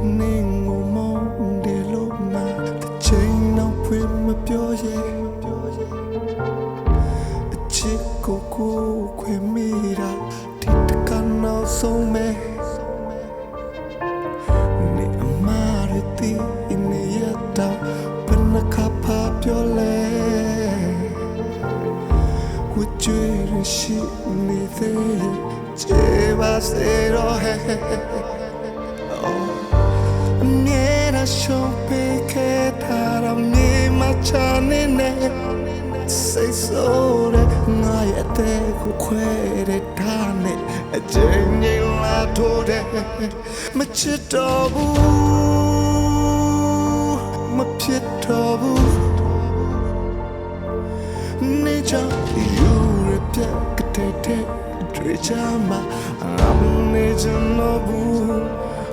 Ningo monde loma the chain now prim my pioye Chico go quemira Titka now so me Ni amariti in the yata Penakapa piole Would you she me there Jeva zero Niera shope ke taram ni machane ne Say so re ngaya te ku kwere tane Jenye la tore Machito bu Mapito bu Nija yure pya kete Drejama amne janobu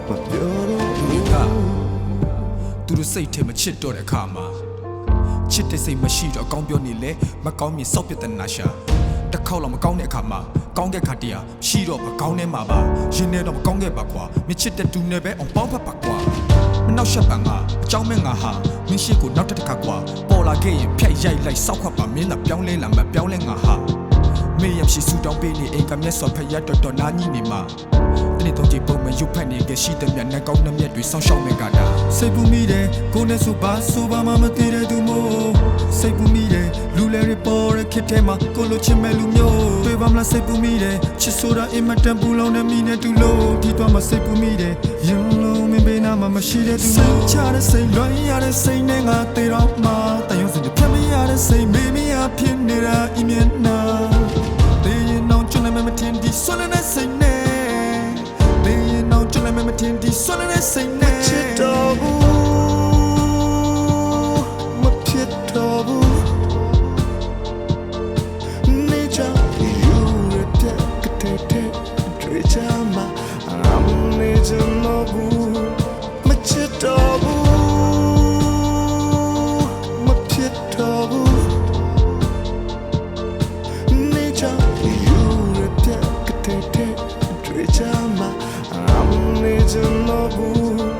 Mapyoroသူတို့စိတ်ထဲမှာချစ်တော့တဲ့အခါမှာချစ်တဲ့စိတ်မရှိတော့အကောင်းပြောနေလေမကောင်းမြင်စောက်ပြတဲ့နာရှာတစ်ခေါက်လောက်မကောင်းတဲ့အခါမှာကောင်းတဲ့ခါတည်းရှိတော့မကောင်းတဲ့မှာပါရင်ထဲတော့မကောင်းခဲ့ပါကွာမချစ်တဲ့သူနဲ့ပဲအောင်ပေါင်းဖက်ပါကွာမနောက်ရှက်ပါငါအကြောင်းမဲ့ငါဟာမင်းရှိကိုနောက်တစ်ခါကွာပေါ်လာခဲ့ရင်ဖြတ်ရိုက်လိုက်စောက်ခွက်ပါမင်းသာပြောင်းလဲလာမပြောင်းလဲငါဟာမေးရရှိဆူတောင်းပေးနေအိမ်ကမျက်စောဖက်ရတော်နာညီနေမှာတနေ့တော့ကြည့်ပုံမရုပ်ဖက်နေကြရှိတဲ့မြတ်နဲ့ကောင်းတဲ့မြတ်တွေစောင့်ရှောက်နေကြတာစိတ်ပူမိတယ်ကိုနဲ့ဆိုပါမှမသိတဲ့သူမို့စိတ်ပူမိတယ်လူလဲရပေါ်ရခစ်ထဲမှာကိုလိုချင်မဲ့လူမျိုးတွေ့ပါမလားစိတ်ပူမိတယ်ချစ်ဆိုတာအင်မတန်ပူလောင်တဲ့မိနဲ့တူလို့ဒီတော့မှစိတ်ပူမိတယ်ရင်လုံးမင်းဘေးနာမှာမရှိတဲ့သူမို့ချတဲ့စိတ်လွမ်းရတဲ့စိတ်နဲ့ငါတေတော့မှတယုံစင်ဖြတ်မရတဲ့စိတ်မေးမရဖြစ်နေတာအမြင်နာတေးရင်တော့ကျွမ်းမမတင်ဒီဆွမ်းတဲ့စိတ်နဲ့Don't let me tell you so let us say ne chitobu ma chitobu Neja you repete drejama am neja nobu ma chitobu ma chitobu Neja you repete drejama I'm needing love.